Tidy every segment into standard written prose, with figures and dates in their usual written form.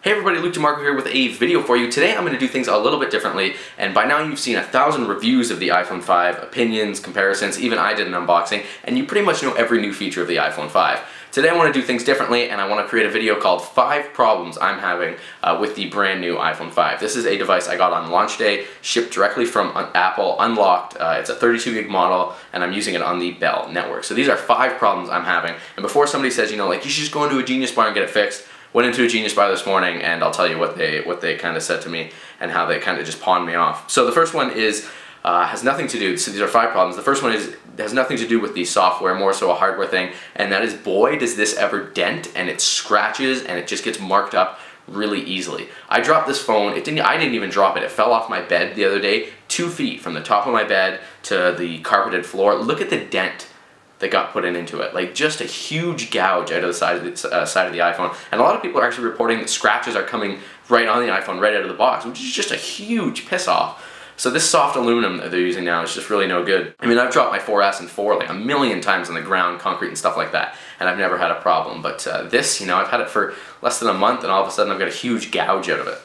Hey everybody, DiMarco here with a video for you. Today I'm going to do things a little bit differently, and by now you've seen 1,000 reviews of the iPhone 5, opinions, comparisons, even I did an unboxing, and you pretty much know every new feature of the iPhone 5. Today I want to do things differently, and I want to create a video called 5 Problems I'm Having with the brand new iPhone 5. This is a device I got on launch day, shipped directly from Apple, unlocked. It's a 32 gig model, and I'm using it on the Bell network. So these are 5 problems I'm having, and before somebody says, you know, like, you should just go into a Genius Bar and get it fixed, went into a Genius Bar this morning, and I'll tell you what they kind of said to me and how they kind of just pawned me off. So the first one is has nothing to do. So these are 5 problems. The first one has nothing to do with the software, more so a hardware thing, and that is, boy, does this ever dent, and it scratches and it just gets marked up really easily. I dropped this phone. I didn't even drop it. It fell off my bed the other day, 2 feet from the top of my bed to the carpeted floor. Look at the dent that got put into it. Like, just a huge gouge out of the side of the iPhone. And a lot of people are actually reporting that scratches are coming right on the iPhone, right out of the box, which is just a huge piss off. So this soft aluminum that they're using now is just really no good. I mean, I've dropped my 4S and 4 like a million times on the ground, concrete and stuff like that, and I've never had a problem. But this, you know, I've had it for less than a month, and all of a sudden I've got a huge gouge out of it.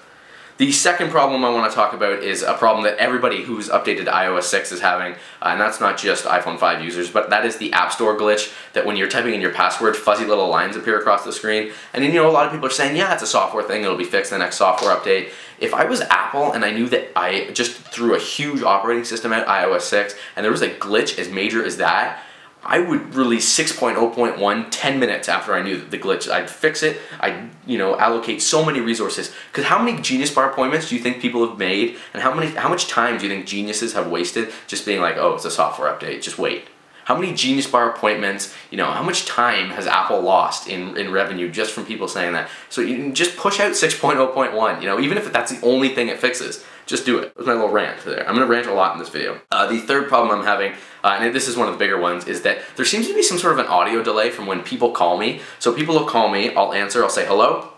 The second problem I want to talk about is a problem that everybody who's updated to iOS 6 is having, and that's not just iPhone 5 users, but that is the App Store glitch, that when you're typing in your password, fuzzy little lines appear across the screen. And then, you know, a lot of people are saying, yeah, it's a software thing, it'll be fixed in the next software update. If I was Apple and I knew that I just threw a huge operating system at iOS 6 and there was a glitch as major as that, I would release 6.0.1 10 minutes after I knew the glitch. I'd fix it. I'd, you know, allocate so many resources. Because how many Genius Bar appointments do you think people have made, and how much time do you think geniuses have wasted just being like, oh, it's a software update, just wait? How many Genius Bar appointments, you know, how much time has Apple lost in revenue just from people saying that? So you can just push out 6.0.1, you know, even if that's the only thing it fixes, just do it. That's my little rant there. I'm going to rant a lot in this video. The third problem I'm having, and this is one of the bigger ones, is that there seems to be some sort of an audio delay from when people call me. So people will call me, I'll answer, I'll say hello.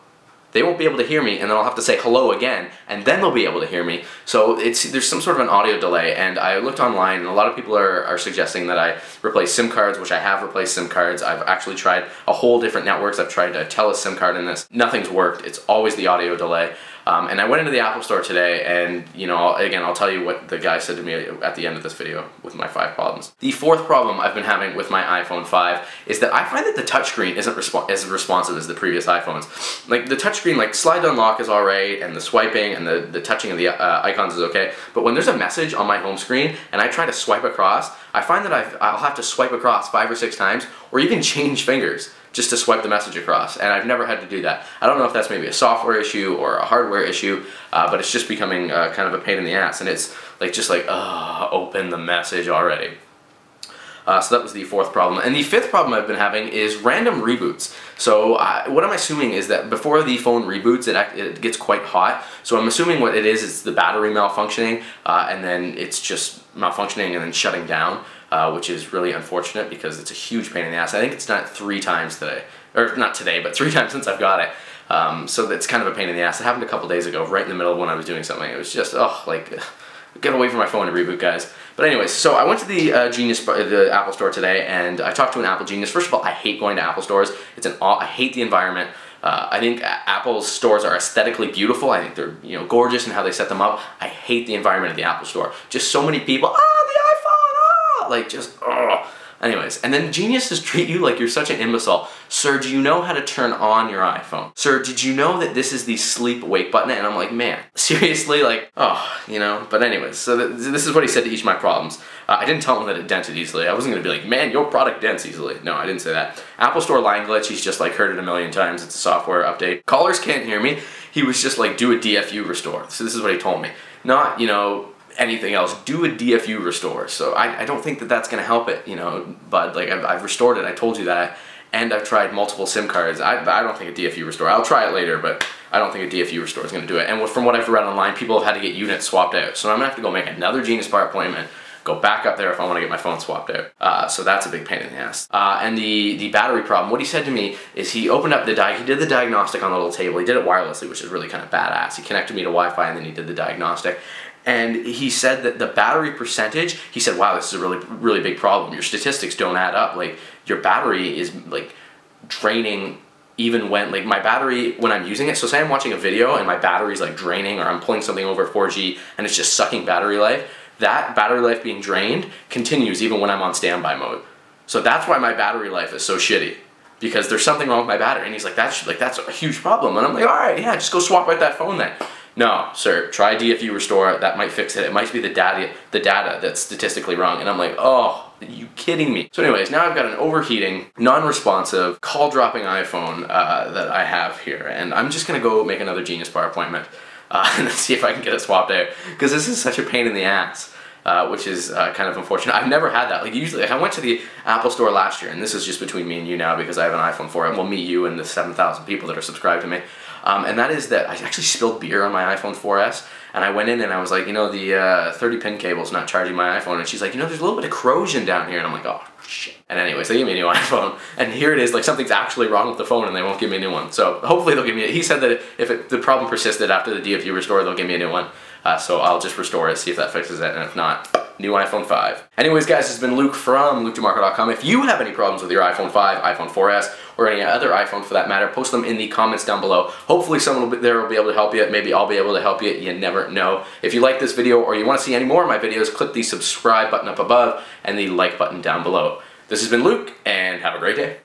They won't be able to hear me, and then I'll have to say hello again, and then they'll be able to hear me. So there's some sort of an audio delay, and I looked online, and a lot of people are suggesting that I replace SIM cards, which I have replaced SIM cards. I've actually tried a whole different networks. I've tried to tell a SIM card in this. Nothing's worked. It's always the audio delay. And I went into the Apple Store today, and, you know, again, I'll tell you what the guy said to me at the end of this video with my 5 problems. The fourth problem I've been having with my iPhone 5 is that I find that the touchscreen isn't as responsive as the previous iPhones. Like, the touchscreen, like, slide to unlock is alright, and the swiping and the touching of the icons is okay, but when there's a message on my home screen and I try to swipe across, I find that I'll have to swipe across 5 or 6 times, or even change fingers just to swipe the message across, and I've never had to do that. I don't know if that's maybe a software issue or a hardware issue, but it's just becoming kind of a pain in the ass, and it's like, just like, open the message already. So that was the fourth problem. And the fifth problem I've been having is random reboots. So what I'm assuming is that before the phone reboots, it gets quite hot. So I'm assuming what it is the battery malfunctioning, and then it's just malfunctioning and then shutting down, which is really unfortunate because it's a huge pain in the ass. I think it's done it 3 times today. Or not today, but 3 times since I've got it. So that's kind of a pain in the ass. It happened a couple days ago, right in the middle of when I was doing something. It was just, like, get away from my phone and reboot, guys. But anyways, so I went to the the Apple Store today, and I talked to an Apple genius. First of all, I hate going to Apple stores. I hate the environment. I think Apple's stores are aesthetically beautiful. I think they're, you know, gorgeous in how they set them up. I hate the environment of the Apple Store. Just so many people, the iPhone, like, just, Anyways, and then geniuses treat you like you're such an imbecile. Sir, do you know how to turn on your iPhone? Sir, did you know that this is the sleep-wake button? And I'm like, man, seriously? Like, you know? But anyways, so this is what he said to each of my problems. I didn't tell him that it dented easily. I wasn't going to be like, man, your product dents easily. No, I didn't say that. Apple Store line glitch, he's just like heard it a million times. It's a software update. Callers can't hear me. He was just like, do a DFU restore. So this is what he told me. Not, you know, anything else. Do a DFU restore. So I don't think that that's going to help it, you know, but like I've restored it, I told you that, and I've tried multiple SIM cards. I don't think a DFU restore, I'll try it later, but I don't think a DFU restore is going to do it. And from what I've read online, people have had to get units swapped out. So I'm going to have to go make another Genius Bar appointment, go back up there if I want to get my phone swapped out. So that's a big pain in the ass. And the battery problem, what he said to me is he opened up he did the diagnostic on the little table. He did it wirelessly, which is really kind of badass. He connected me to Wi-Fi and then he did the diagnostic. And he said that the battery percentage, he said, wow, this is a really big problem. Your statistics don't add up. Like, your battery is like draining even when, like, my battery, when I'm using it, so say I'm watching a video and my battery's like draining, or I'm pulling something over 4G and it's just sucking battery life, that battery life being drained continues even when I'm on standby mode. So that's why my battery life is so shitty, because there's something wrong with my battery. And he's like, that's a huge problem. And I'm like, all right, yeah, just go swap out that phone then. No, sir, try DFU restore, that might fix it. It might be the data that's statistically wrong. And I'm like, oh, are you kidding me? So anyways, now I've got an overheating, non-responsive, call-dropping iPhone that I have here. And I'm just gonna go make another Genius Bar appointment and see if I can get it swapped out, because this is such a pain in the ass. Which is kind of unfortunate. I've never had that. Like, usually, like, I went to the Apple store last year, and this is just between me and you now because I have an iPhone 4. Well, me, you, and the 7,000 people that are subscribed to me. And that is that I actually spilled beer on my iPhone 4S, and I went in and I was like, you know, the 30-pin cable's not charging my iPhone, and she's like, you know, there's a little bit of corrosion down here, and I'm like, oh, shit. And anyways, they gave me a new iPhone, and here it is, like, something's actually wrong with the phone, and they won't give me a new one. So hopefully they'll give me, he said that if the problem persisted after the DFU restore, they'll give me a new one. So I'll just restore it, see if that fixes it, and if not, new iPhone 5. Anyways, guys, this has been Luke from LukeDiMarco.com. If you have any problems with your iPhone 5, iPhone 4S, or any other iPhone for that matter, post them in the comments down below. Hopefully someone there will be able to help you. Maybe I'll be able to help you. You never know. If you like this video or you want to see any more of my videos, click the subscribe button up above and the like button down below. This has been Luke, and have a great day.